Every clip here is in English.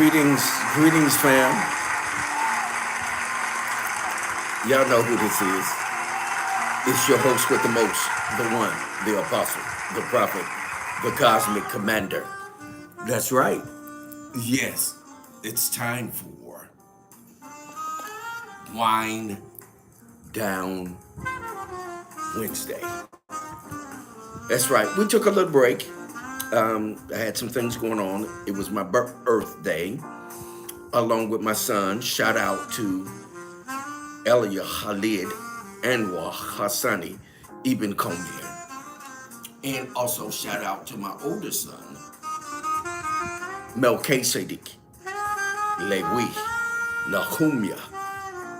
Greetings, fam. Y'all know who this is. It's your host with the most, the one, the apostle, the prophet, the cosmic commander. That's right. Yes, it's time for Wind Down Wednesday. That's right. We took a little break. I had some things going on. It was my birthday, along with my son. Shout out to Elia Khalid Anwar Hassani Ibn Konya. And also shout out to my older son, Melchizedek Lewi Nahumya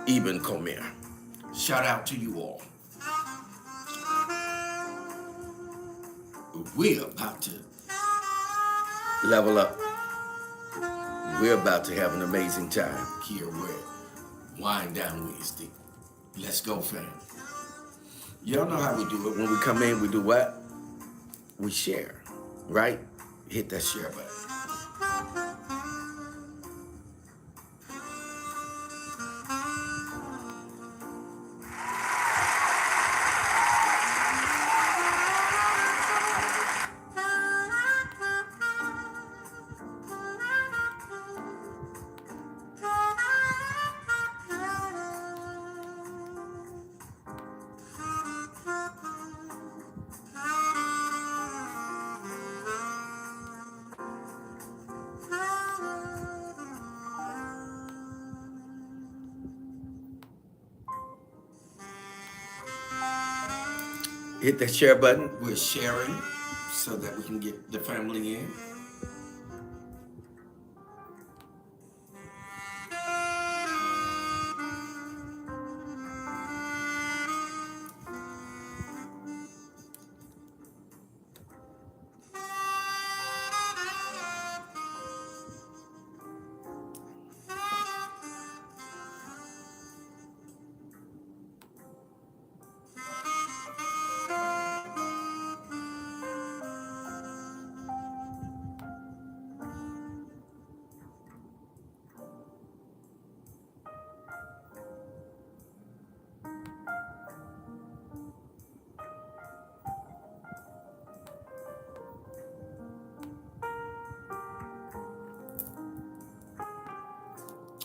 Ibn Komer. Shout out to you all. We're about to level up. We're about to have an amazing time here with Wind Down Wednesday. Let's go, fam. Y'all know how we do it. When we come in, we do what? We share, right? Hit that share button. Hit that share button. We're sharing so that we can get the family in.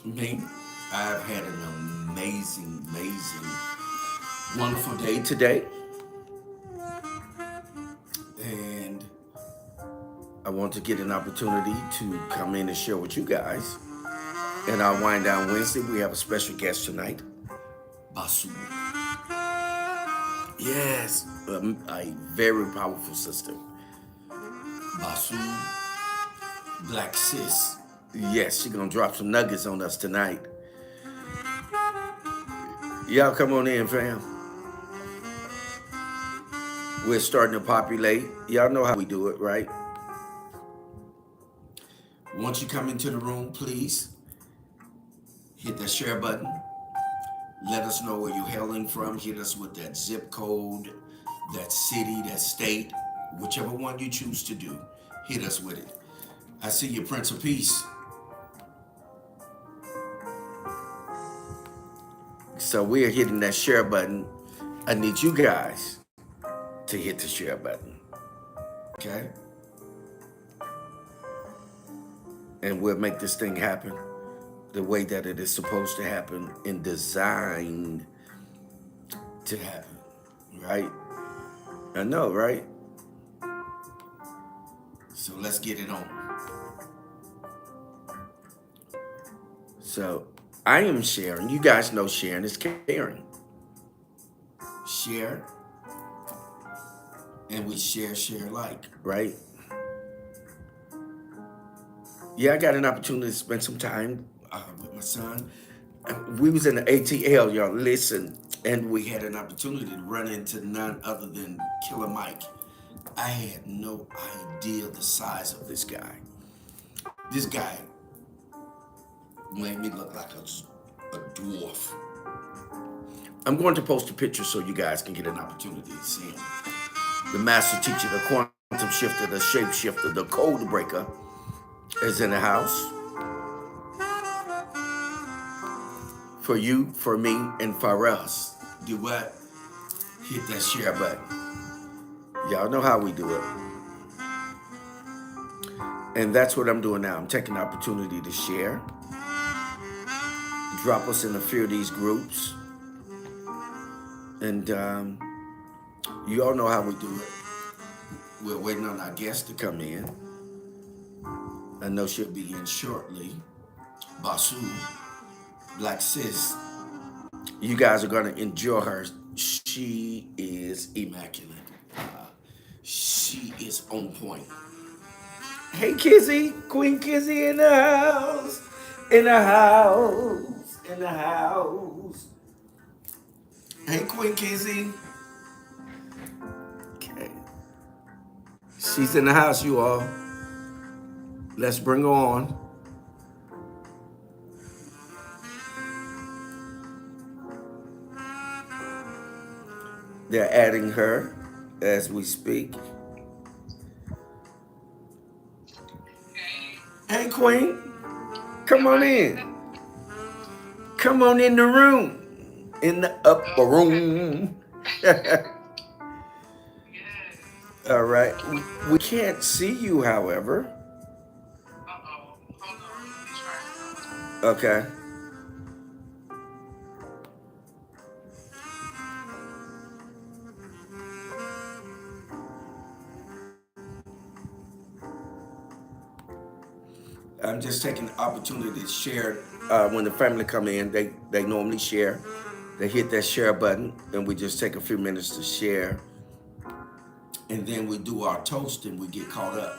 Me, I've had an amazing, wonderful day today. And I want to get an opportunity to come in and share with you guys. And our Wind Down Wednesday, we have a special guest tonight, Basu. Yes, a very powerful sister. Basu, Black Sis. Yes, she's gonna drop some nuggets on us tonight. Y'all come on in, fam. We're starting to populate. Y'all know how we do it, right? Once you come into the room, please hit that share button. Let us know where you're hailing from. Hit us with that zip code, that city, that state, whichever one you choose to do. Hit us with it. I see you, Prince of Peace. So we're hitting that share button. I need you guys to hit the share button. Okay? And we'll make this thing happen the way that it is supposed to happen and designed to happen. Right? I know, right? So let's get it on. So I am sharing. You guys know sharing is caring. Share. And we share like, right? Yeah, I got an opportunity to spend some time with my son. We was in the ATL, y'all, listen, and we had an opportunity to run into none other than Killer Mike. I had no idea the size of this guy. This guy made me look like a dwarf. I'm going to post a picture so you guys can get an opportunity to see him. The master teacher, the quantum shifter, the shape shifter, the code breaker is in the house. for you, for me, and for us. Do what? Hit that share button. Y'all know how we do it. And that's what I'm doing now. I'm taking the opportunity to share, drop us in a few of these groups, and you all know how we do it. We're waiting on our guest to come in. I know she'll be in shortly. Basu, Black Sis. You guys are going to enjoy her. She is immaculate. She is on point. Hey, Kizzy. Queen Kizzy in the house. In the house. In the house. Hey, Queen Kizzy. Okay. She's in the house, you all. Let's bring her on. They're adding her as we speak. Hey, Queen. Come on in. Come on in the room. In the upper room. All right. We can't see you, however. Okay. I'm just taking the opportunity to share. When the family come in, they normally share. They hit that share button, and we just take a few minutes to share, and then we do our toast, and we get caught up.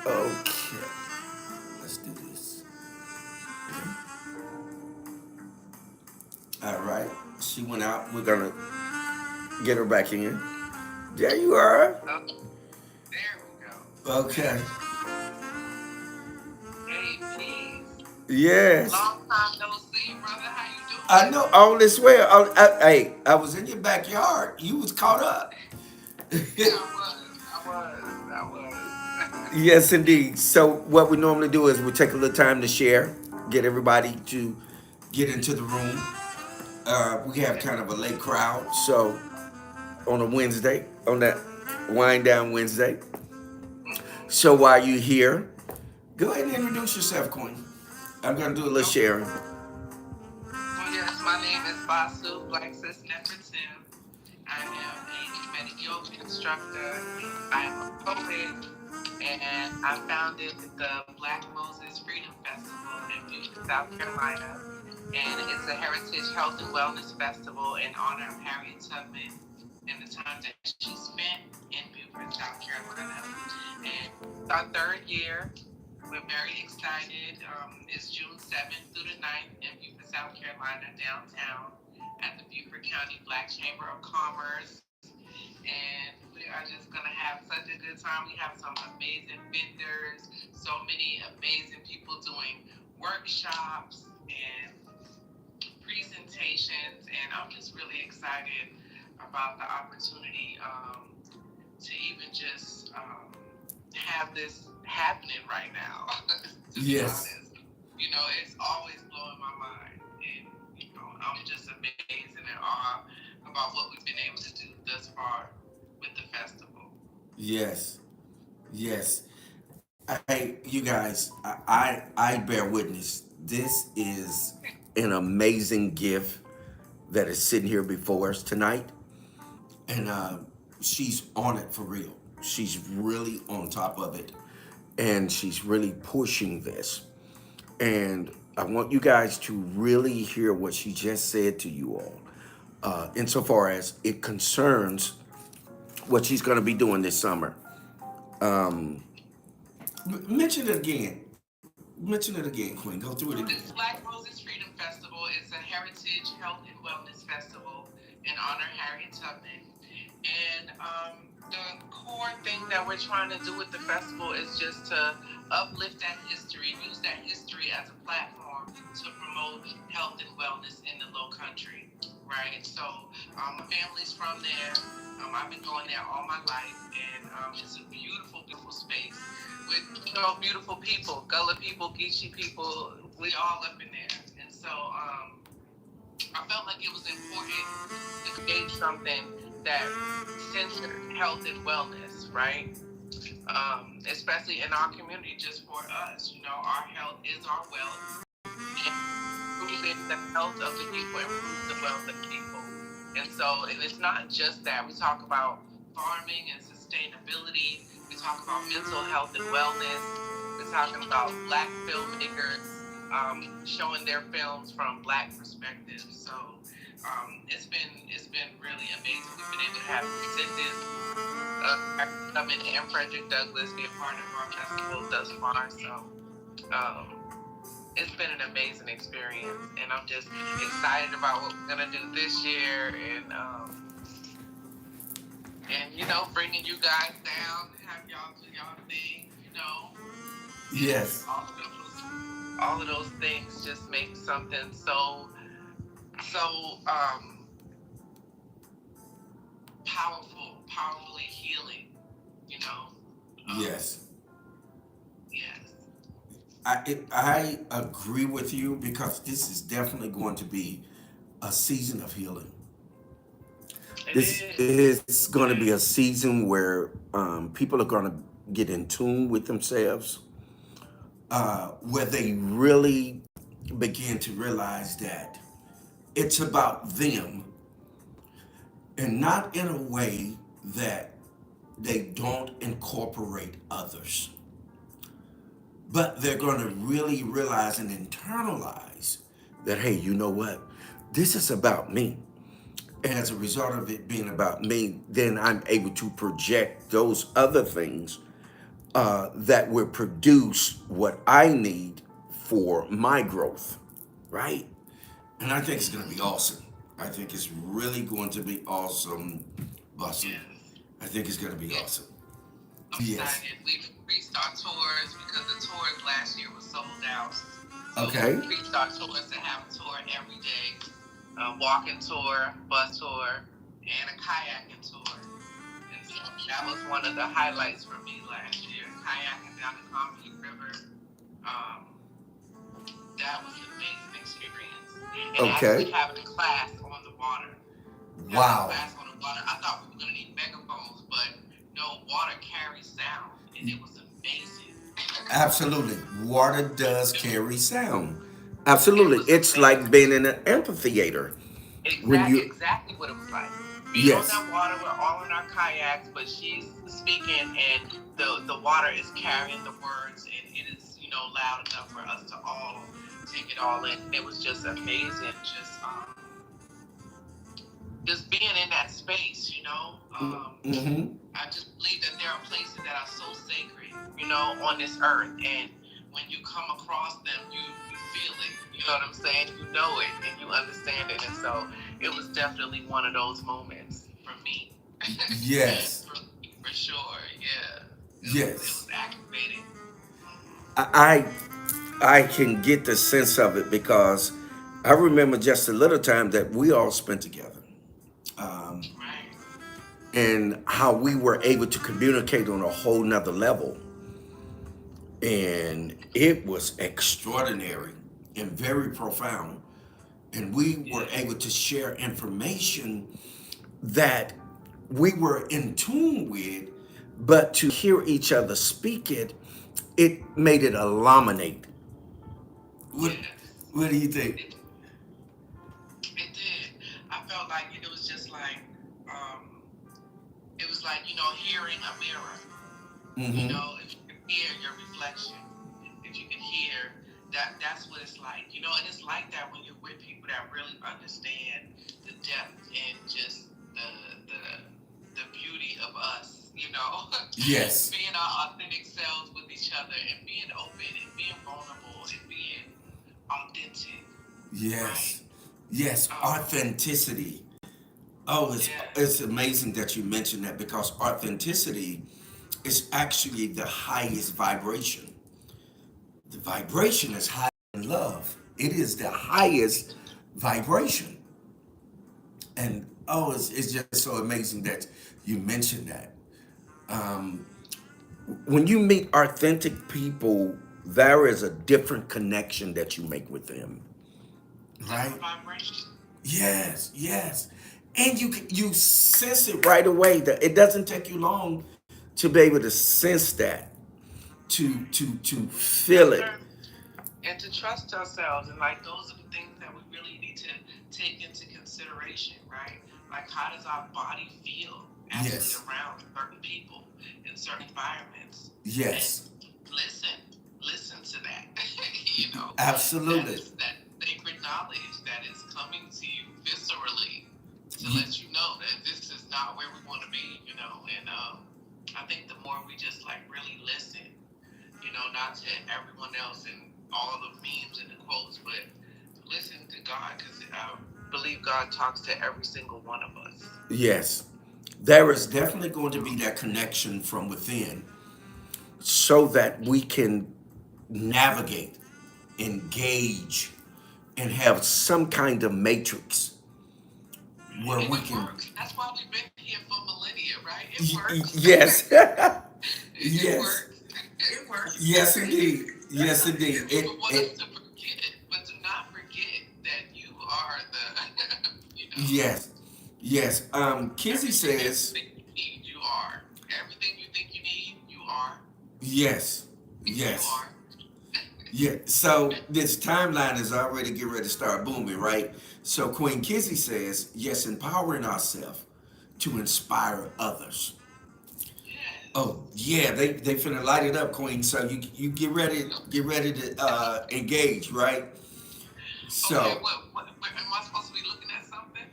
Okay, let's do this. All right, she went out. We're gonna get her back in. There you are. Okay. Yes. Long time no see, brother. How you doing? I know all this well. Hey, I was in your backyard. You was caught up. I was. Yes, indeed. So what we normally do is we take a little time to share, get everybody to get into the room. We have kind of a late crowd, so on a Wednesday, on that wind down Wednesday. So while you're here, go ahead and introduce yourself, Queen. I'm gonna do a little sharing. Well, yes, my name is Basu, Black Sis Nefertim. I am a Vedic yoga instructor. I'm a poet, and I founded the Black Moses Freedom Festival in Beaufort, South Carolina. And it's a heritage health and wellness festival in honor of Harriet Tubman and the time that she spent in Beaufort, South Carolina. And it's our third year. We're very excited. It's June 7th through the 9th in Beaufort, South Carolina, downtown at the Beaufort County Black Chamber of Commerce. And we are just going to have such a good time. We have some amazing vendors, so many amazing people doing workshops and presentations. And I'm just really excited about the opportunity to even just have this happening right now. To be honest, it's always blowing my mind, and I'm just amazed and in awe about what we've been able to do thus far with the festival. Yes, yes. Hey, you guys, I bear witness. This is an amazing gift that is sitting here before us tonight, and she's on it for real. She's really on top of it, and she's really pushing this. And I want you guys to really hear what she just said to you all, insofar as it concerns what she's going to be doing this summer. Mention it again. Mention it again, Queen. Go through it again. This Black Moses Freedom Festival is a heritage health and wellness festival in honor of Harriet Tubman. And The core thing that we're trying to do with the festival is just to uplift that history, use that history as a platform to promote health and wellness in the Low Country, right? So my family's from there. I've been going there all my life, and it's a beautiful, beautiful space with beautiful people, Gullah people, Geechee people. We all up in there, and so I felt like it was important to create something that centered health and wellness, right? Especially in our community, just for us. Our health is our wealth, and improving the health of the people improves the wealth of the people. And so it's not just that. We talk about farming and sustainability. We talk about mental health and wellness. We're talking about Black filmmakers showing their films from Black perspectives. So it's been really amazing. We've been able to have descendants come in and Frederick Douglass be a part of our festival thus far. So um, it's been an amazing experience, and I'm just excited about what we're gonna do this year, and bringing you guys down, have y'all do y'all thing, Yes. all of those things just make something so powerfully healing, you know. Yes. Yes. I agree with you because this is definitely going to be a season of healing. It This is. is going to be a season where people are going to get in tune with themselves, where they really begin to realize that it's about them and not in a way that they don't incorporate others, but they're going to really realize and internalize that, hey, you know what? This is about me. And as a result of it being about me, then I'm able to project those other things that will produce what I need for my growth, right? And I think it's going to be awesome. I think it's really going to be awesome, Bussy. Yes. I think it's going to be Yes. awesome. I'm Yes. excited. We've increased our tours because the tours last year were sold out. So we've Okay. increased our tours to have a tour every day, a walking tour, bus tour, and a kayaking tour. And so that was one of the highlights for me last year, kayaking down the Combahee River. Um, that was an amazing experience. And actually Okay. having a class on the water. Having a Wow. class on the water. I thought we were going to need megaphones, but no, water carries sound. And it was amazing. Absolutely. Water does carry sound. It Absolutely. was It's amazing. like being in an amphitheater. When you, Exactly what it was like. Being on yes, that water, we're all in our kayaks, but she's speaking, and the water is carrying the words, and it is loud enough for us to all take it all in. It was just amazing, just being in that space. mm-hmm. I just believe that there are places that are so sacred, on this earth, and when you come across them, you feel it. You know what I'm saying? You know it, and you understand it, and so it was definitely one of those moments for me. Yes, for sure, yeah. It was yes. activating. I I can get the sense of it because I remember just a little time that we all spent together, um, Right. and how we were able to communicate on a whole nother level. And it was extraordinary and very profound. And we were Yeah. able to share information that we were in tune with, but to hear each other speak it, it made it illuminate. What Yes. what do you think? It did. I felt like it was just like um, it was like hearing a mirror. Mm-hmm. If you can hear your reflection, if you can hear that's what it's like. And it's like that when you're with people that really understand the depth and just the the beauty of us, Yes. being our authentic selves with each other and being open and being vulnerable and being authentic, right? Yes. Yes. Um, Authenticity. Oh, Yeah. it's amazing that you mentioned that because authenticity is actually the highest vibration. The vibration is high in love. It is the highest vibration. And oh, it's just so amazing that you mentioned that. Um, when you meet authentic people, there is a different connection that you make with them, right? Different vibration. Yes, yes, and you sense it right away. That it doesn't take you long to be able to sense that, to feel Yes, it. sir. And to trust ourselves. And like those are the things that we really need to take into consideration, right? Like how does our body feel actually Yes, around certain people in certain environments? And yes, listen, listen to that. you know, that absolutely. is that sacred knowledge that is coming to you viscerally to Ye- let you know that this is not where we want to be, you know. And I think the more we just like really listen, you know, not to everyone else and all the memes and the quotes, but listen to God because I believe God talks to every single one of us. Yes, there is definitely going to be that connection from within, so that we can navigate, engage, and have some kind of matrix where And we it can. works. That's why we've been here for millennia, right? It works. Yes. it Yes. works. It works. Yes, indeed. Yes, indeed. People want us to forget it, but do not forget that you are the, you know, Yes. Yes. Kizzy everything that you says, think you need, you are. Everything you think you need, you are. yes. You Yes. are. Yeah. So this timeline is already getting ready to start booming, right? So Queen Kizzy says, yes, empowering ourselves to inspire others. Yes. Oh yeah, they finna light it up, Queen. So you get ready to engage, right? Okay, So what am I supposed to be looking at something?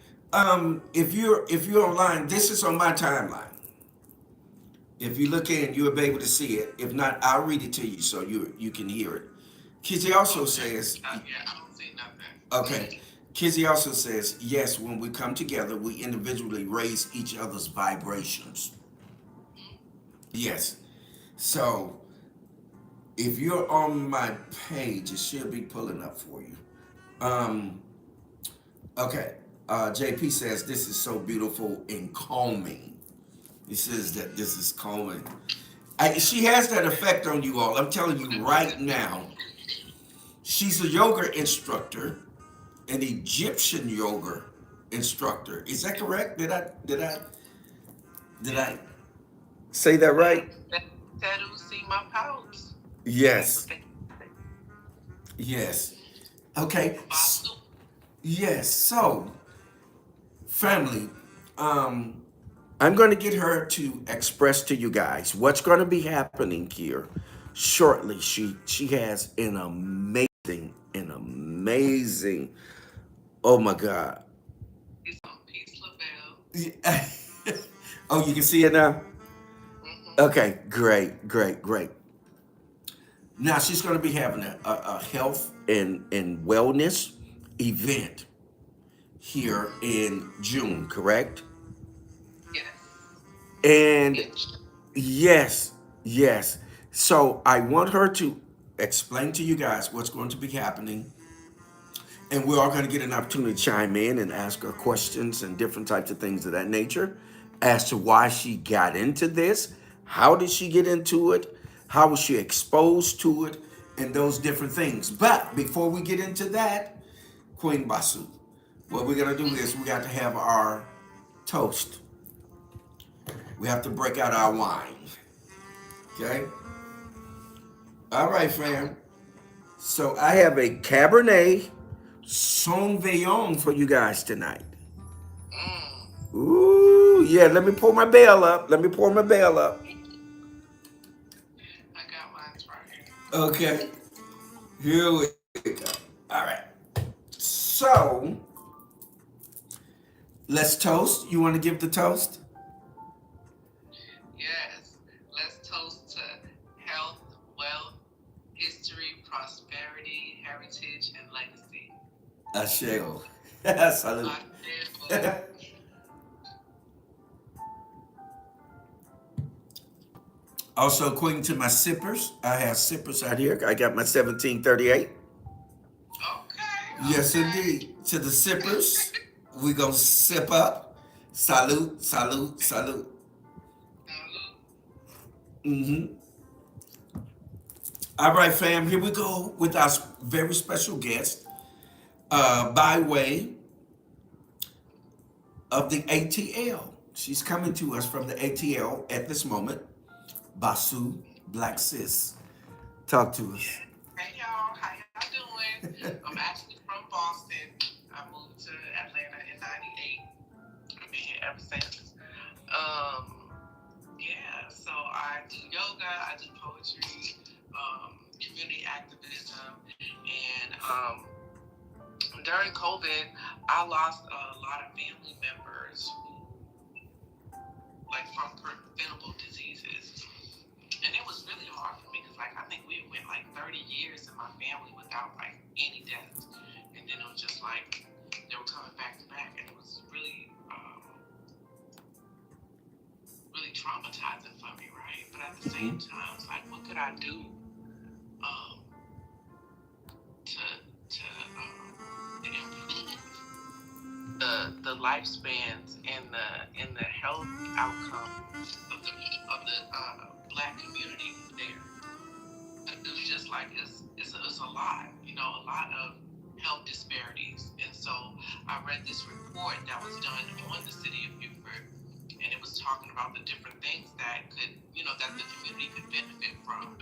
if you're online, this is on my timeline. If you look in, you'll be able to see it. If not, I'll read it to you so you can hear it. Kizzy also Okay. says, Yeah, I don't see okay. nothing. Kizzy also says, yes, when we come together, we individually raise each other's vibrations. Yes. So if you're on my page, it should be pulling up for you. Um, okay. JP says this is so beautiful and calming. He says that this is calming. She has that effect on you all. I'm telling you right now. She's a yoga instructor, an Egyptian yoga instructor. Is that correct? Did I say that right? Tattoo, see my pouch. That's Yes. what they say. Yes. Okay. Basu. Yes. So, family, um, I'm going to get her to express to you guys what's going to be happening here shortly. She has an amazing. Oh my God. Peace on Peace LaBelle. Oh, you can see it now. Mm-hmm. Okay, great, great, great. Now she's going to be having a health and wellness event here in June, correct? Yes. And Inch. yes, yes. So I want her to explain to you guys what's going to be happening. And we're all going to get an opportunity to chime in and ask her questions and different types of things of that nature as to why she got into this. How did she get into it? How was she exposed to it? And those different things. But before we get into that, Queen Basu, what we're going to do is we got to have our toast. We have to break out our wine. Okay? All right, fam. So I have a Cabernet Sauvignon for you guys tonight. Mm. Ooh, yeah. Let me pour my bell up. Let me pour my bell up. I got mine right here. Okay. Here we go. All right. So let's toast. You want to give the toast? Yes. Let's toast to health, wealth, history, prosperity, heritage, and legacy. Asheo. Salute. I feel Also, according to my sippers, I have sippers out here. I got my 1738. Okay, Yes, okay. indeed. To the sippers, we gonna sip up. Salute, salute, salute. Salute. Mm-hmm. All right, fam. Here we go with our very special guest, by way of the ATL. She's coming to us from the ATL at this moment. Basu Black Sis. Talk to us. Yeah. Hey y'all, how y'all doing? I'm actually from Boston. I moved to Atlanta in '98. I've been here ever since. Um, yeah, so I do yoga, I do poetry, community activism, and during COVID, I lost a lot of family members who, like, from preventable diseases. And it was really hard for me because, like, I think we went like 30 years in my family without like any deaths, and then it was just like they were coming back to back, and it was really, really traumatizing for me, right? But at the same time, it's like, what could I do um, to improve the lifespans and the health outcomes of the Black community there? It was just like it's a lot, a lot of health disparities. And so I read this report that was done on the city of Beaufort, and it was talking about the different things that could, that the community could benefit from.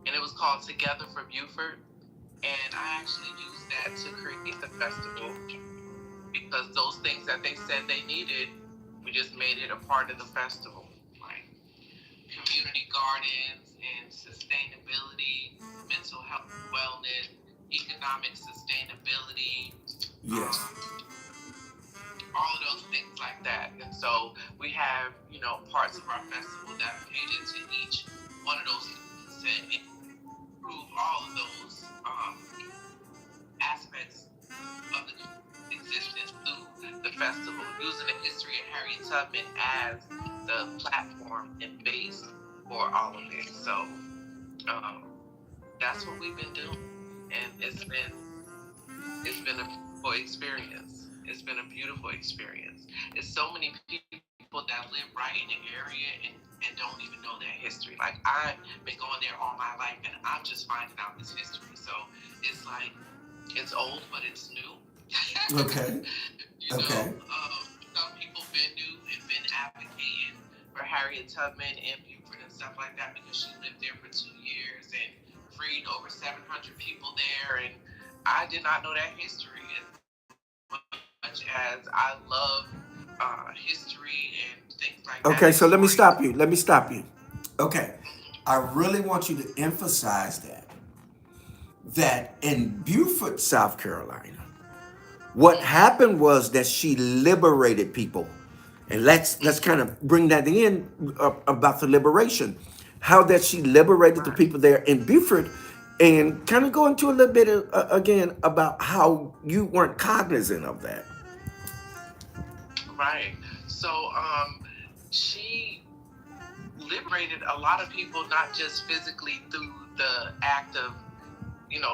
And it was called Together for Beaufort, and I actually used that to create the festival because those things that they said they needed, we just made it a part of the festival, like community gardens and sustainability, mental health and wellness, economic sustainability, Yes. all of those things like that. And so we have, parts of our festival dedicated to each one of those things to improve all of those aspects of the existence through the festival, using the history of Harriet Tubman as the platform and base for all of it. So that's what we've been doing, and it's been a beautiful experience. It's been a beautiful experience. It's so many people that live right in the area and don't even know their history. Like, I've been going there all my life, and I'm just finding out this history. So it's like, it's old, but it's new. Okay. Okay. Some people been advocating for Harriet Tubman in Beaufort and stuff like that because she lived there for 2 years and freed over 700 people there. And I did not know that history as much as I love history and things like that. Okay, so let me stop you. Let me stop you. Okay. I really want you to emphasize that in Beaufort, South Carolina, what happened was that she liberated people. And let's kind of bring that in about the liberation. How that she liberated the people there in Beaufort, and kind of go into a little bit again about how you weren't cognizant of that. Right. So she liberated a lot of people, not just physically through the act of,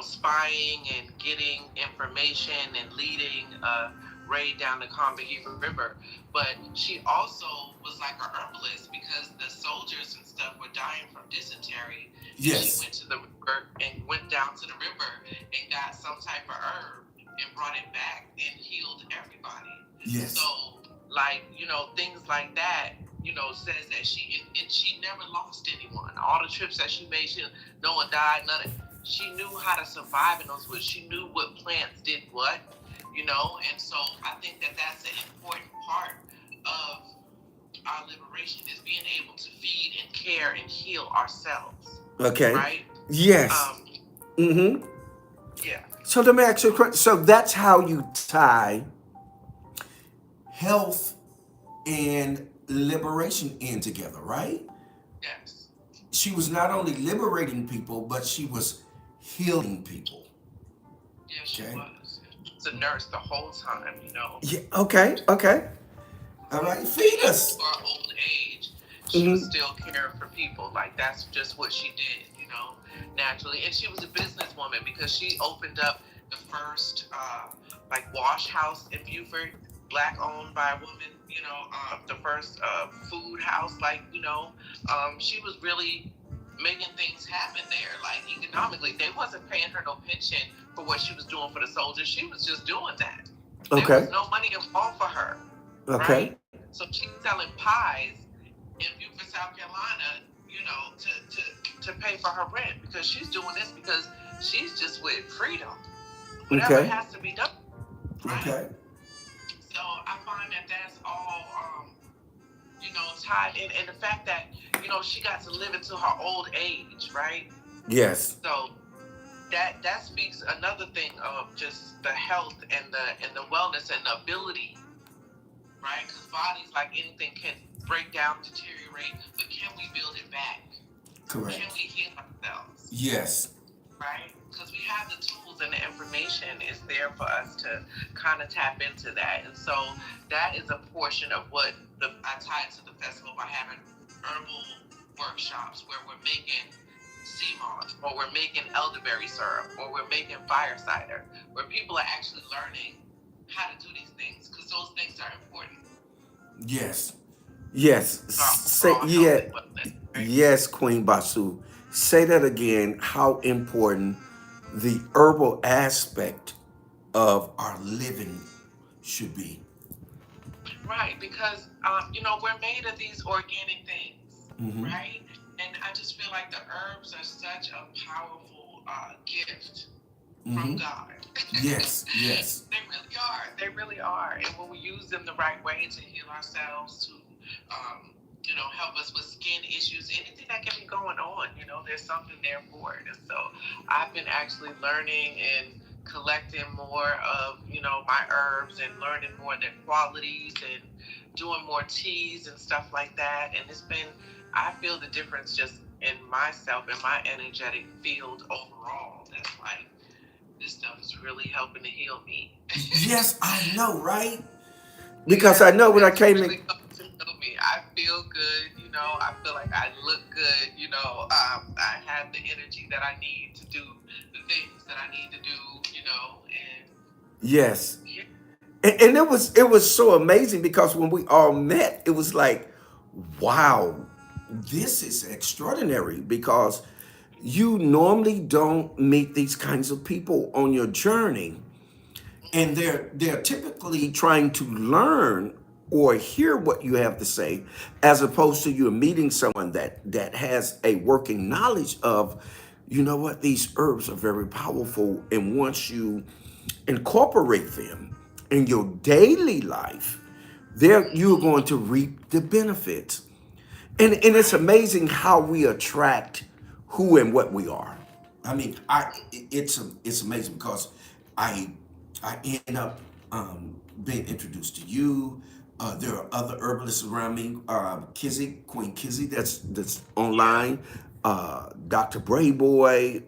spying and getting information and leading a raid down the Combahee River, but she also was like an herbalist because the soldiers and stuff were dying from dysentery. Yes. She went to the river and went down to the river and got some type of herb and brought it back and healed everybody. Yes. So, like, things like that, says that she never lost anyone. All the trips that she made, no one died, none of it. She knew how to survive in those woods. She knew what plants did what, and so I think that that's an important part of our liberation, is being able to feed and care and heal ourselves. Okay. Right? Yes. Mm-hmm. Yeah. So let me ask you a question. So that's how you tie health and liberation in together, right? Yes. She was not only liberating people, but she was healing people. Yes, she was. She was a nurse the whole time, Yeah. Okay. Okay. All right. Feed us. To our old age, she was Hmm. still caring for people. Like that's just what she did, naturally. And she was a businesswoman because she opened up the first like wash house in Buford, black owned by a woman. The first food house, like she was really making things happen there. Like economically, they wasn't paying her no pension for what she was doing for the soldiers. She was just doing that. There was Okay. no money involved for her, Okay. right? So she's selling pies in Beaufort, South Carolina, to pay for her rent because she's doing this because she's just with freedom. Whatever Okay. has to be done, right? Okay. So I find that that's all, tied in, and the fact that she got to live into her old age, right? Yes. So that speaks another thing of just the health and the wellness and the ability, right? Because bodies, like anything, can break down, deteriorate, but can we build it back? Correct. Can we heal ourselves? Yes. Right? Because we have the tools and the information is there for us to kind of tap into that. And so that is a portion of what I tied to the festival by having herbal workshops where we're making sea moss or we're making elderberry syrup or we're making fire cider, where people are actually learning how to do these things because those things are important Yes. Yes. for our Say overall health yeah. and wellness, right? Yes, Queen Basu. Say that again. How important the herbal aspect of our living should be. Right, because we're made of these organic things, Hmm. right? And I just feel like the herbs are such a powerful gift from Hmm. God. Yes. Yes. They really are. They really are. And when we use them the right way to heal ourselves, to help us with skin issues, anything that can be going on, there's something there for it. And so I've been actually learning and collecting more of, my herbs and learning more of their qualities and doing more teas and stuff like that. And I feel the difference just in myself and my energetic field overall. That's like, this stuff is really helping to heal me. Yes, I know, right? Because I Yeah, know when I it's came in. really helping to heal me. I feel good, I feel like I look good, I have the energy that I need to do the things that I need to do, and Yes. yeah. And it was so amazing because when we all met, it was like, wow, this is extraordinary because you normally don't meet these kinds of people on your journey. And they're typically trying to learn or hear what you have to say, as opposed to you meeting someone that has a working knowledge of, you know what, these herbs are very powerful, and once you incorporate them in your daily life, there you're going to reap the benefits. And it's Right. amazing how we attract who and what we are. I mean, it's amazing because I I end up being introduced to you. There are other herbalists around me. Kizzy, Queen Kizzy, that's Yeah. online. Dr. Brayboy,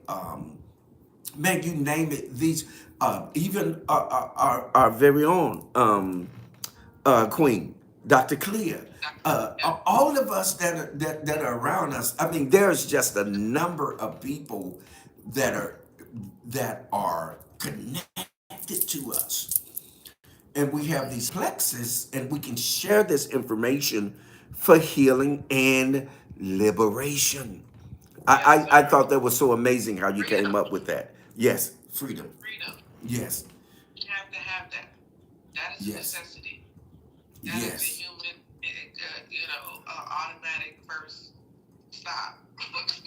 man, you name it. These even our very own Queen, Dr. Clea. Yeah. All of us that are around us. I mean, there's just a number of people that are connected to us, and we have these plexus, and we can share this information for healing and liberation. Yes, I sir. thought that was so amazing how you came Freedom. up with that. Yes, freedom. Freedom. Yes, You have to have that. That is a yes, necessity. That is the yes, human, automatic first stop.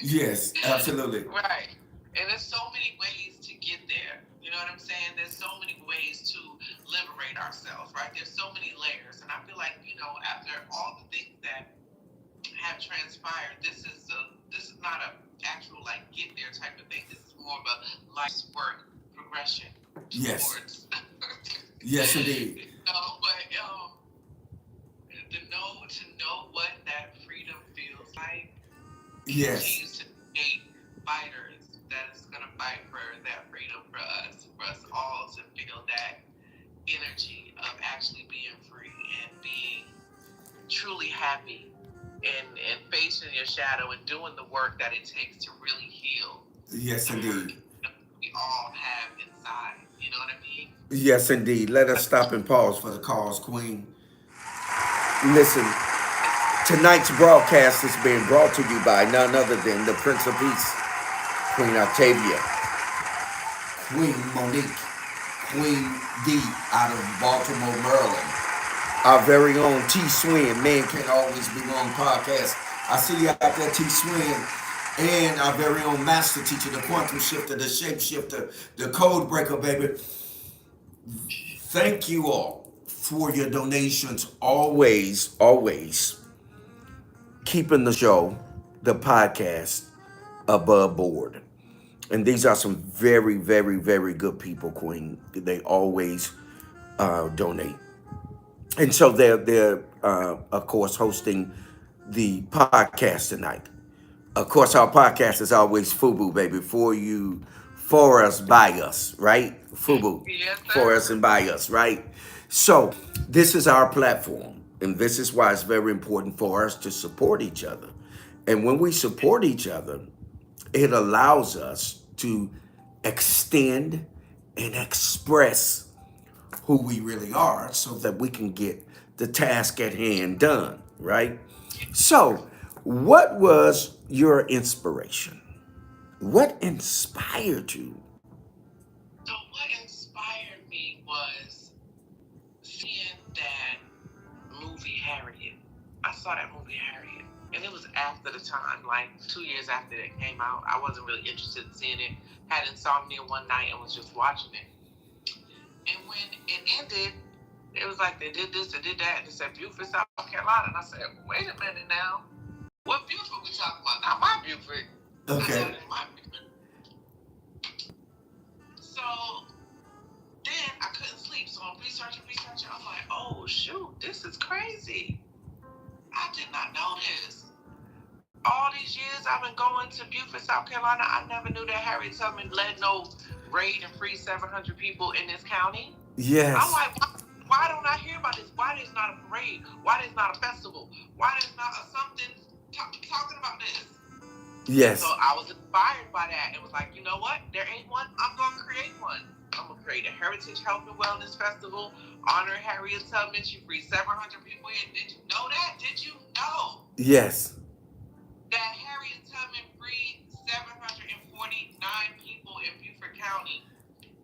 yes, absolutely. Right. And there's so many ways to get there. You know what I'm saying? There's so many ways to liberate ourselves, right? There's so many layers. And I feel like, after all the things that have transpired, this is not a actual like get there type of thing. This is more of a life's work progression Yes, towards yes, indeed. but to know what that freedom feels like Yes, continues to create fighters that is going to fight for that freedom for us all to feel that energy of actually being free and being truly happy and facing your shadow and doing the work that it takes to really heal Yes, the hurt indeed. that we all have inside. You know what I mean? Yes, indeed. Let us stop and pause for the cause, Queen. Listen, tonight's broadcast is being brought to you by none other than the Prince of Peace, Queen Octavia, Queen Monique, Queen D out of Baltimore, Maryland. Our very own T Swin, Man Can't Always Be Wrong podcast. I see you out there, T Swin. And our very own master teacher, the quantum shifter, the shapeshifter, the code breaker, baby. Thank you all for your donations. Always keeping the show, the podcast, above board. And these are some very good people, Queen. They always donate. And so they're of course hosting the podcast tonight. Of course, our podcast is always FUBU, baby, for us, by us, right? FUBU, Yes, for us sir. and by us, right? So this is our platform, and this is why it's very important for us to support each other. And when we support each other, it allows us to extend and express who we really are so that we can get the task at hand done, right? So, what was your inspiration? What inspired you? So what inspired me was seeing that movie Harriet. I saw that movie Harriet, and it was after the time, like 2 years after it came out. I wasn't really interested in seeing it. Had insomnia one night and was just watching it. And when it ended, it was like they did this, they did that, and it said Beaufort, South Carolina. And I said, wait a minute now. What Beaufort we talking about? Not my Beaufort. Okay. I said, my Beaufort. So then I couldn't sleep. So I'm researching. I'm like, oh shoot, this is crazy. I did not know this. All these years I've been going to Beaufort, South Carolina, I never knew that Harriet Tubman led no raid and free 700 people in this county. Yes. I'm like, why don't I hear about this? Why there's not a parade? Why there's not a festival? Why there's not something talking about this? Yes. So I was inspired by that and was like, you know what? There ain't one. I'm going to create one. I'm going to create a Heritage Health and Wellness Festival, honor Harriet Tubman. She freed 700 people in. Did you know that? Did you know Yes. that Harriet Tubman freed 749 people in Beaufort County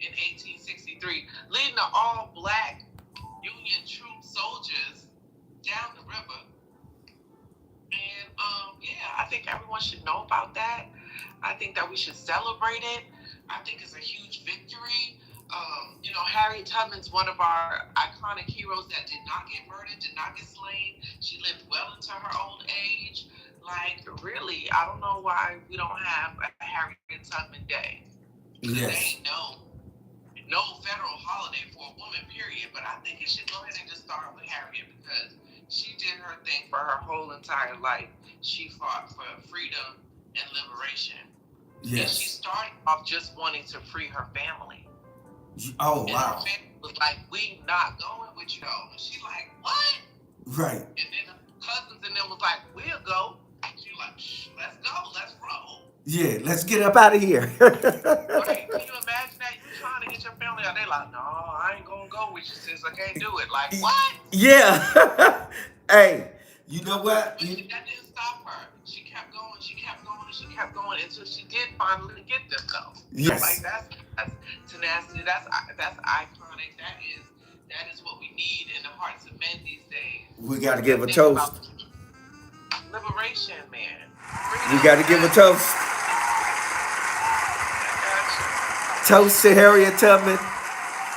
in 1863, leading to all black Union troop soldiers down the river? And yeah, I think everyone should know about that. I think that we should celebrate it. I think it's a huge victory. You know, Harriet Tubman's one of our iconic heroes that did not get murdered, did not get slain. She lived well into her old age. Like, really, I don't know why we don't have a Harriet Tubman Day. Because Yes. there ain't no federal holiday for a woman, period. But I think it should go ahead and just start with Harriet because she did her thing for her whole entire life. She fought for freedom and liberation. Yes. And she started off just wanting to free her family. Oh, and wow. her family was like, we not going with you. And she like, what? Right. And then her cousins and them was like, we'll go. She like, let's go, let's roll. Yeah, let's get up out of here. Right? Can you imagine that? You trying to get your family out? They like, no, I ain't gonna go with you, sis. I can't do it. Like, what? Yeah. Hey, you know what? But that didn't stop her. She kept going until she did finally get them though. Yes. Like that's tenacity. That's iconic. That is what we need in the hearts of men these days. We got to give a Think toast. about liberation, man. We got to give a toast. Toast to Harriet Tubman,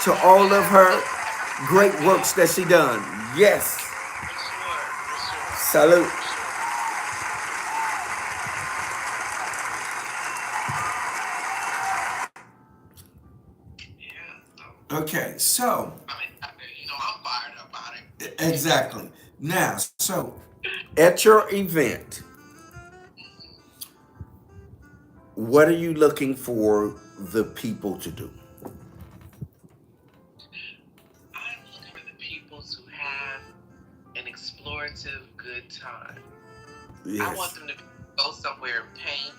to all of her great works that she done. Yes. For sure. Salute. Yeah. Okay, so I mean, I'm fired up about it. exactly. Now, so at your event, what are you looking for the people to do? I'm looking for the people to have an explorative good time. I want Yes. them to go somewhere and paint,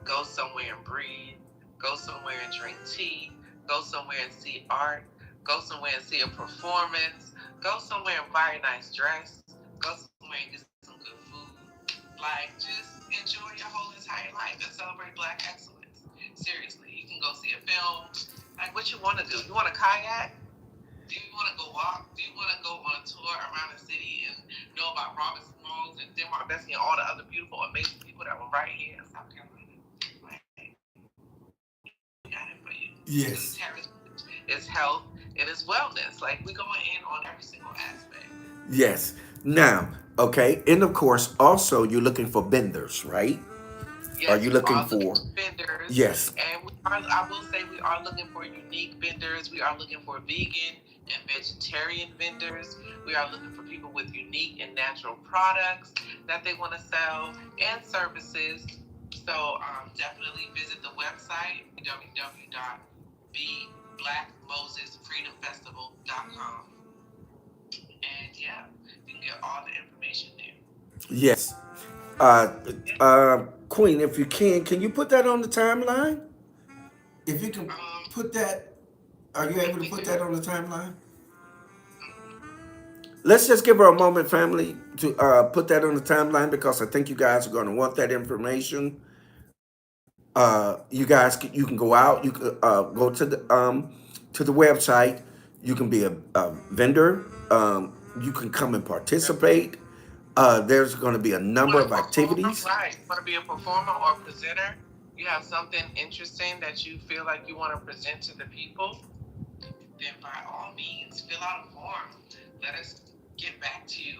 go somewhere and breathe, go somewhere and drink tea, go somewhere and see art, go somewhere and see a performance, go somewhere and buy a nice dress, go somewhere and get some good food. Like, just enjoy your whole entire life and celebrate Black excellence. Seriously, you can go see a film. Like, what you want to do? You want to kayak? Do you want to go walk? Do you want to go on a tour around the city and know about Robert Smalls and Denmark Vesey and all the other beautiful, amazing people that were right here in South Carolina? Like, we got it for you. Because Yes. heritage is health, it is wellness. Like, we going in on every single aspect. Yes. Now, okay, and of course, also you're looking for vendors, right? Are Yes, you we looking are looking for? for vendors, Yes. and I will say we are looking for unique vendors. We are looking for vegan and vegetarian vendors. We are looking for people with unique and natural products that they want to sell and services. So definitely visit the website www.blackmosesfreedomfestival.com, and yeah, you can get all the information there. Yes. Uh, Queen, if you can you put that on the timeline? If you can put that, are you Let able to me put do that it. on the timeline? Let's just give her a moment, family, to put that on the timeline because I think you guys are going to want that information. You guys, you can go out. You can go to the website. You can be a vendor. You can come and participate. There's going to be a number Want to of perform, activities. right? You want to be a performer or a presenter? You have something interesting that you feel like you want to present to the people? Then by all means, fill out a form. Let us get back to you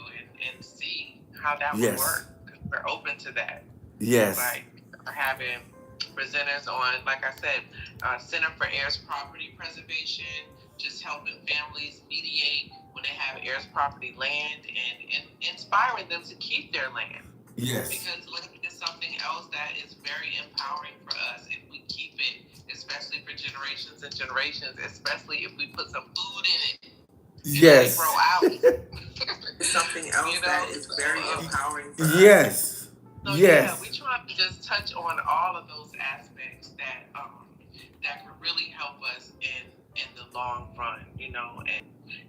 and see how that would Yes. work. We're open to that. Yes. Like, we're having presenters on, like I said, Center for Heirs Property Preservation, just helping families mediate when they have heirs property land and inspiring them to keep their land. Yes. Because land is something else that is very empowering for us if we keep it, especially for generations and generations, especially if we put some food in it. They grow Yes. out. It's something else that is very empowering for us. Yes. So yeah, we Yes. try to just touch on all of those aspects that could really help us in the long run, and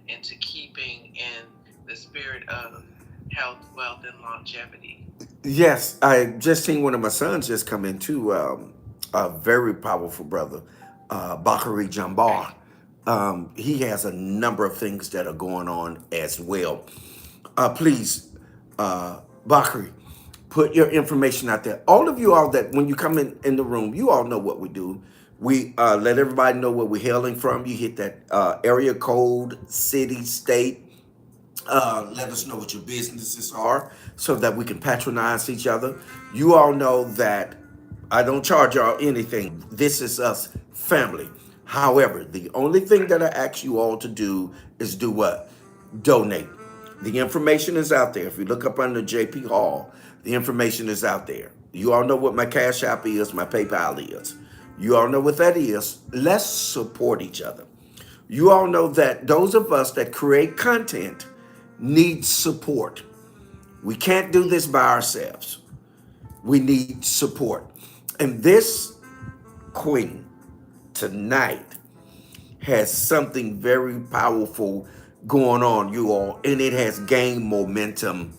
into keeping in the spirit of health, wealth, and longevity. Yes. I just seen one of my sons just come into a very powerful brother, Bakari Okay. Jambar. He has a number of things that are going on as well. Please, Bakari, put your information out there. All of you all that when you come in the room, you all know what we do. We let everybody know where we're hailing from. You hit that area code, city, state. Let us know what your businesses are so that we can patronize each other. You all know that I don't charge y'all anything. This is us family. However, the only thing that I ask you all to do is do what? Donate. The information is out there. If you look up under JP Hall, the information is out there. You all know what my Cash App is, my PayPal is. You all know what that is. Let's support each other. You all know that those of us that create content need support. We can't do this by ourselves. We need support. And this queen tonight has something very powerful going on, you all, and it has gained momentum.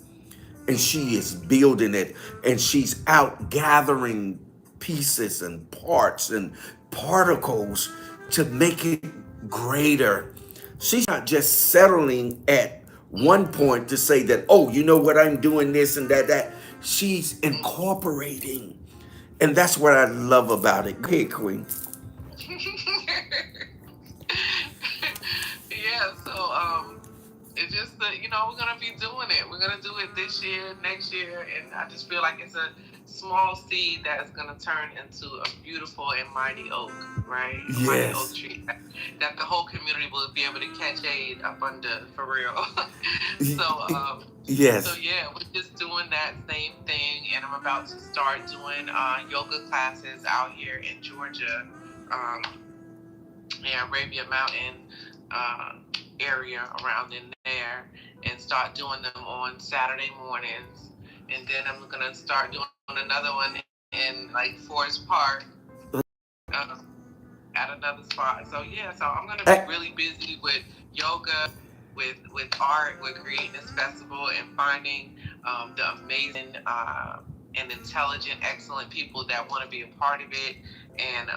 And she is building it, and she's out gathering pieces and parts and particles to make it greater. She's not just settling at one point to say that, oh, you know what, I'm doing this and that. She's incorporating. And that's what I love about it. Go ahead, Queen. Yeah, so it's just that we're gonna be doing it. We're gonna do it this year, next year, and I just feel like it's a small seed that is gonna turn into a beautiful and mighty oak, right? A mighty oak Yes. tree that the whole community will be able to catch aid up under for real. so so Yes. yeah, we're just doing that same thing, and I'm about to start doing yoga classes out here in Georgia. Um, Arabia Mountain uh, area around in there, and start doing them on Saturday mornings. and then I'm gonna start doing another one in like Forest Park, uh, at another spot. So yeah, so I'm gonna be Hey, really busy with yoga, with art, with creating this festival, and finding the amazing and intelligent, excellent people that want to be a part of it, and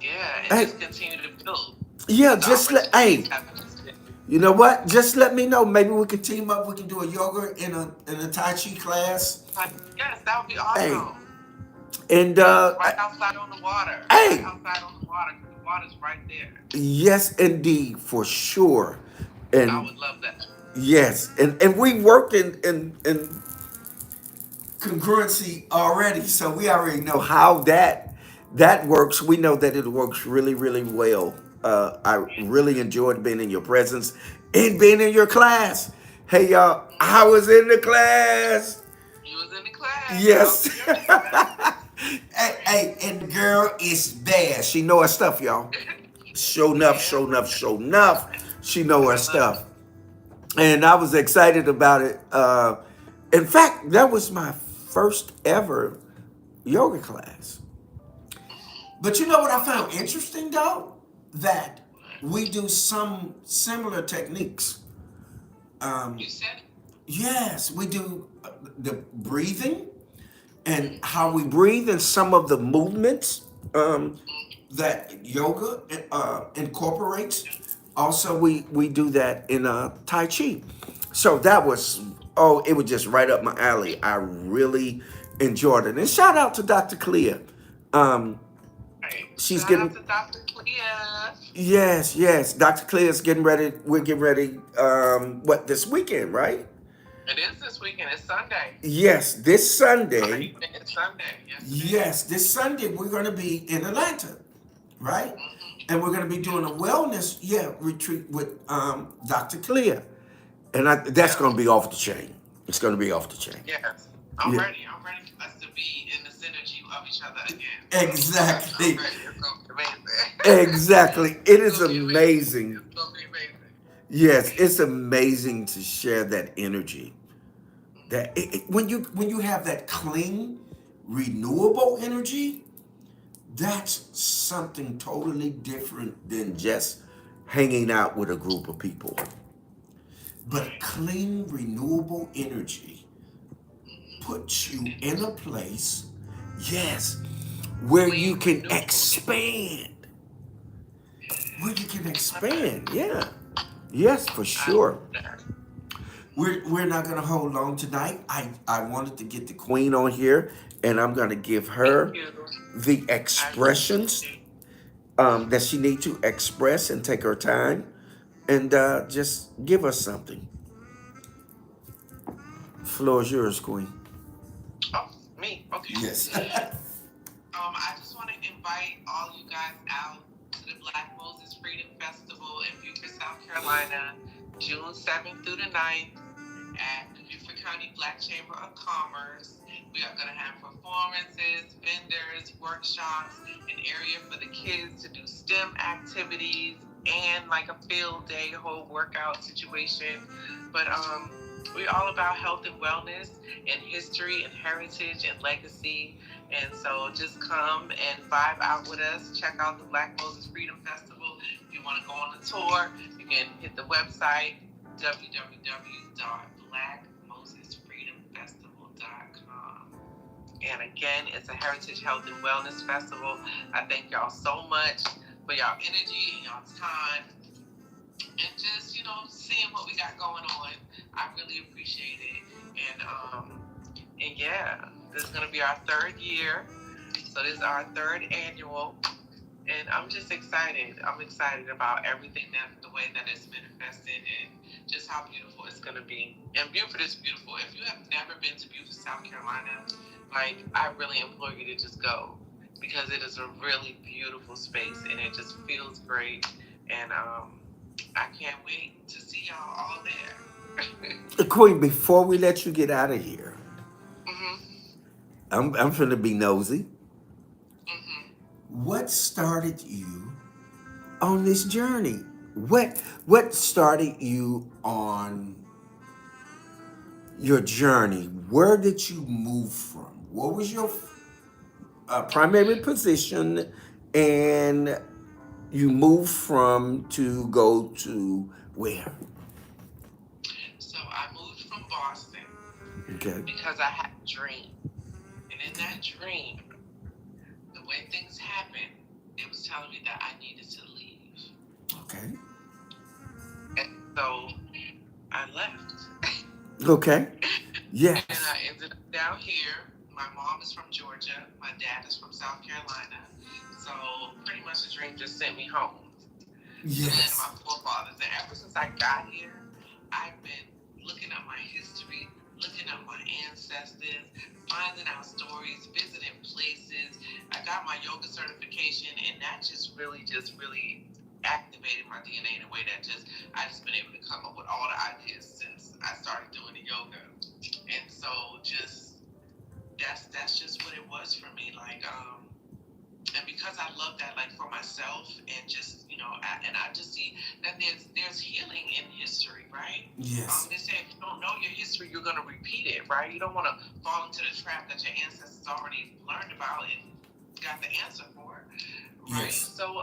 yeah, and hey, just continue to build yeah, because the just let, opportunities hey, have just been. you know what? Just let me know. Maybe we can team up. We can do a yoga in a Tai Chi class. Yes, that would be Hey, awesome. and Yes, right outside on the water, right hey, outside on the water, because the water's right there. yes, indeed, for sure. I And would love that. yes, and we worked in congruency already, so we already know how that works. We know that it works really, really well. I really enjoyed being in your presence and being in your class. Hey, y'all, I was in the class. You was in the class. I was Yes. in your class. Hey, and the girl is bad. She know her stuff, y'all. Show enough, Yeah, show enough, show enough. She know her I love stuff. And I was excited about it. In fact, that was my first ever yoga class. But you know what I found interesting though? That we do some similar techniques. you Um, said it. yes, we do the breathing and how we breathe and some of the movements that yoga incorporates. Also, we do that in Tai Chi. So that was, oh, it was just right up my alley. I really enjoyed it. And shout out to Dr. Clea. Um, Right. she's Shout out getting, to Dr. Clea. yes, yes. Dr. Clea's getting ready. We're getting ready, what, this weekend, right? It is this weekend. It's Sunday. Yes, this Sunday. Right? It's Sunday. Yes, it is. Yes, this Sunday we're going to be in Atlanta, right? And we're going to be doing a Yes. wellness, yeah, retreat with Dr. Clea. And that's Yes. going to be off the chain. It's going to be off the chain. Yes. I'm Yeah, ready. I'm ready for us to be in the synergy of each other again. So I'm exactly. ready. It's gonna be amazing. Exactly. It It's is gonna be amazing. amazing. It's gonna be amazing. Yes, it's amazing to share that energy. That when you have that clean, renewable energy, that's something totally different than just hanging out with a group of people. But Right. clean, renewable energy puts you in a place, yes, where you Clean, can renewable energy. expand. Where you can Okay. expand, yeah. Yes, for I love sure. that. We're not gonna hold long tonight. I wanted to get the queen on here, and I'm gonna give Thank her you. the I really expressions appreciate it. that she need to express and take her time and just give us something. Floor is yours, queen. Oh, me. Okay. Yes. I just want to invite all you guys out to the Black Moses Freedom Festival in Beaufort, South Carolina, June 7th through the 9th at the Beaufort County Black Chamber of Commerce. We are going to have performances, vendors, workshops, an area for the kids to do STEM activities, and like a field day, whole workout situation. But we're all about health and wellness and history and heritage and legacy. And so just come and vibe out with us. Check out the Black Moses Freedom Festival. If you want to go on the tour, you can hit the website www.blackmosesfreedomfestival.com. And again, it's a Heritage Health and Wellness Festival. I thank y'all so much for y'all energy and y'all time and just, seeing what we got going on. I really appreciate it. And yeah, this is gonna be our third year. So this is our third annual. And I'm just excited. I'm excited about everything that the way that it's manifested and just how beautiful it's gonna be. And Beaufort is beautiful. If you have never been to Beaufort, South Carolina, like I really implore you to just go because it is a really beautiful space and it just feels great. And I can't wait to see y'all all there. Queen, before we let you get out of here, hmm I'm finna be nosy. hmm What started you on this journey? What started you on your journey? where did you move from? What was your primary position, and you moved from to go to where? So I moved from Boston Okay. because I had a dream. And in that dream, the way things happened, it was telling me that I needed to leave. Okay. And so I left. Okay. And Yes. I ended up down here. My mom is from Georgia. My dad is from South Carolina. So pretty much the dream just sent me home to the land of my Yes. forefathers. And ever since I got here, I've been looking up my history, looking up my ancestors, finding out stories, visiting places. I got my yoga certification, and that just really activated my DNA in a way that I've just been able to come up with all the ideas since I started doing the yoga. And so just that's just what it was for me. And because I love that, like for myself, and just and I just see that there's healing in history, right? Yes. They say if you don't know your history, you're gonna repeat it, right? You don't want to fall into the trap that your ancestors already learned about and got the answer for, right? Yes. So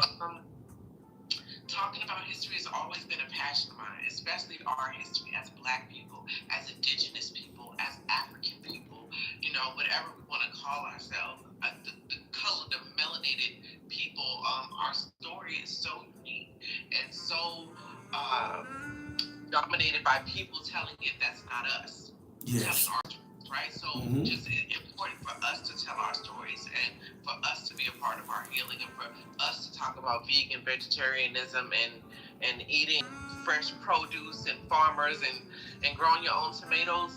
talking about history has always been a passion of mine, especially our history as Black people, as Indigenous people, as African people, whatever we want to call ourselves. The color, the melanated people, our story is so unique and so dominated by people telling it that's not us, Yes. telling our stories, right? So Mm-hmm. just important for us to tell our stories and for us to be a part of our healing and for us to talk about vegan vegetarianism and eating fresh produce and farmers and growing your own tomatoes.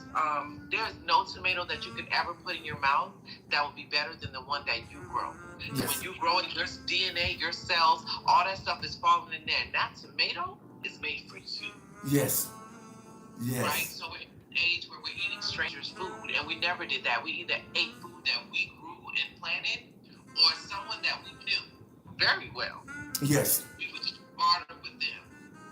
There's no tomato that you could ever put in your mouth that will be better than the one that you grow. So Yes. when you grow it, your DNA, your cells, all that stuff is falling in there. And that tomato is made for you. Yes. Right? Yes. So we're in an age where we're eating strangers' food, and we never did that. We either ate food that we grew and planted, or someone that we knew very well. Yes. We would just barter with them.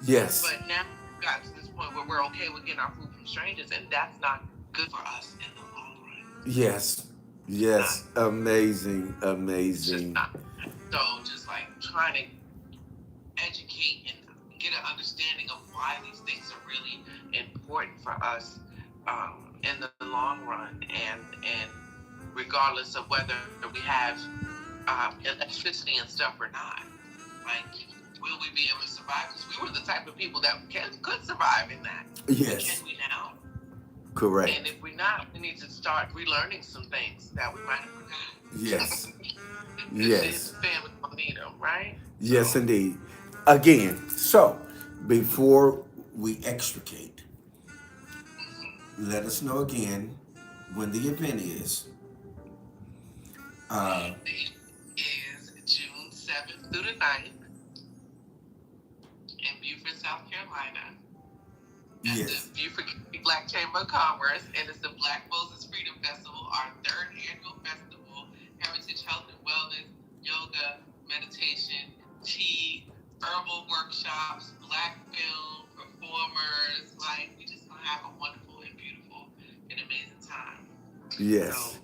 Yes. But now we've got to this point where we're okay with getting our food from strangers, and that's not good for us in the long run. Yes. It's not. Yes. Amazing. It's just Amazing. not. So just like trying to educate and get an understanding of why these things are really important for us in the long run, and regardless of whether we have electricity and stuff or not, like will we be able to survive? Because we were the type of people that could survive in that. Yes. Can we now? Correct. And if we're not, we need to start relearning some things that we might have forgotten. Yes. Yes. Yes. Family will need them, right? Yes, So, indeed. Again, so before we extricate, let us know again when the event is. the date is June 7th through the 9th in Beaufort, South Carolina, at Yes. the Beaufort Black Chamber of Commerce, and it's the Black Moses Freedom Festival, our third annual festival. Heritage Health and Wellness, yoga, meditation, tea, herbal workshops, Black film, performers. Like, we just gonna have a wonderful and beautiful and amazing time. Yes. So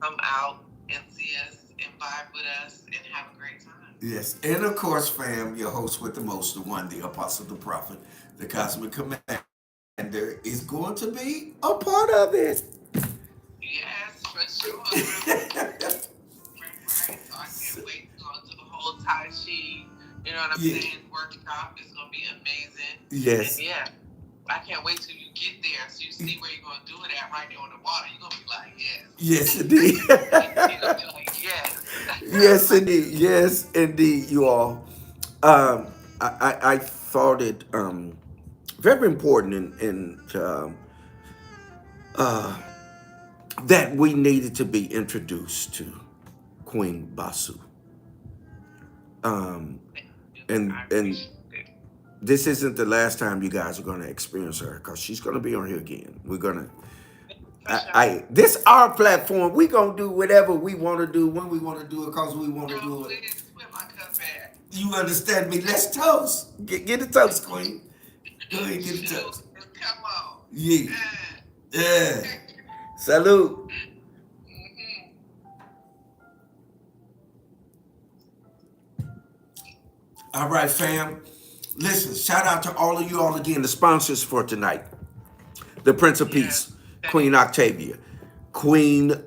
come out and see us and vibe with us and have a great time. Yes. And of course, fam, your host with the most, the one, the apostle, the prophet, the cosmic commander is going to be a part of it. Yes, for sure. Right. So I can't wait to go to the whole Tai Chi, you know what I'm Yeah. saying, workshop. It's gonna be amazing. Yes. And yeah, I can't wait till you get there so you see where you're gonna do it at right there on the water. You're gonna be like, yes. Yes, indeed. You're gonna be like, yes. Yes, indeed. Yes, indeed, you all. I thought it very important uh, that we needed to be introduced to Queen Basu. Um, and I and appreciate it. this isn't the last time you guys are going to experience her because she's going to be on here again. We're gonna. For sure. This our platform. We gonna do whatever we want to do when we want to do it because we want to Girl, do it. please, where my cup at? You understand me? Let's toast. Get a toast, Queen. Go ahead, get a toast. Come on. Yeah. Yeah. Salute. Hmm. All right, fam. Listen, shout out to all of you all again, the sponsors for tonight. The Prince of Yes. Peace, Thank Queen Octavia, Queen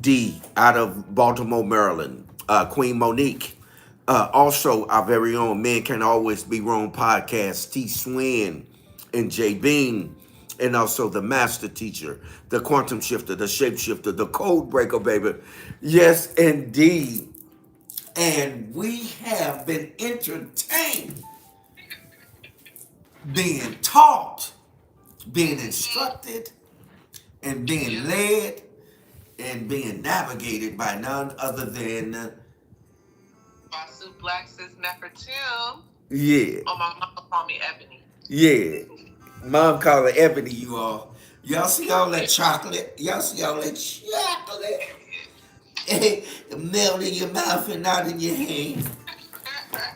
D out of Baltimore, Maryland, Queen Monique. Also, our very own Men Can Always Be Wrong podcast, T. Swin and J. Bean, and also the Master Teacher, the Quantum Shifter, the Shapeshifter, the Code Breaker, baby. Yes, indeed. And we have been entertained, being taught, being instructed, and being you. led and being navigated by none other than, Basu Black Sis Nefertim. yeah, Oh, my mama called me Ebony. yeah. Mom called her Ebony, you all. Y'all see all that chocolate? Y'all see all that chocolate? Melt in your mouth and not in your hand.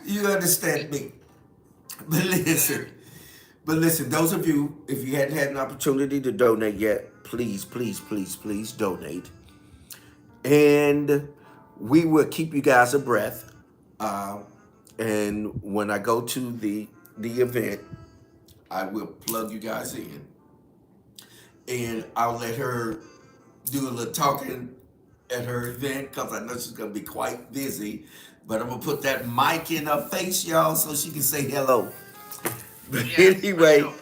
You understand me? But listen, those of you, if you hadn't had an opportunity to donate yet, please, please, please, please donate. And we will keep you guys abreast. Uh, and when I go to the event, I will plug you guys in, and I'll let her do a little talking at her event because I know she's gonna be quite busy. But I'm gonna put that mic in her face, y'all, so she can say hello. But Yes, for anyway, sure.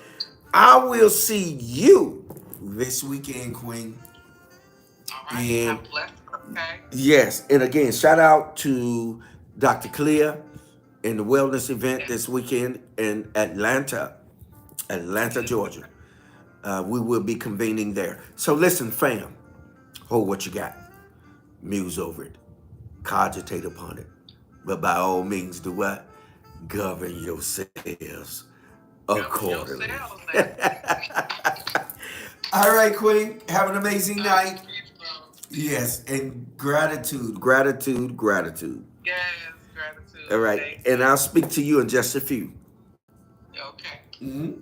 I will see you this weekend, Queen. All right. And Have a blessed one, okay? yes, and again, shout out to Dr. Clea in the wellness event Yes. this weekend in Atlanta, Georgia. We will be convening there. So listen, fam, hold what you got, muse over it, cogitate upon it, but by all means, do what? Govern yourselves Govern accordingly. yourselves. That's All right, Queen, have an amazing it. night. Peaceful. Yes, and gratitude, gratitude, gratitude. Yes, All gratitude. right, Thank and you. I'll speak to you in just a few. Okay. Mhm.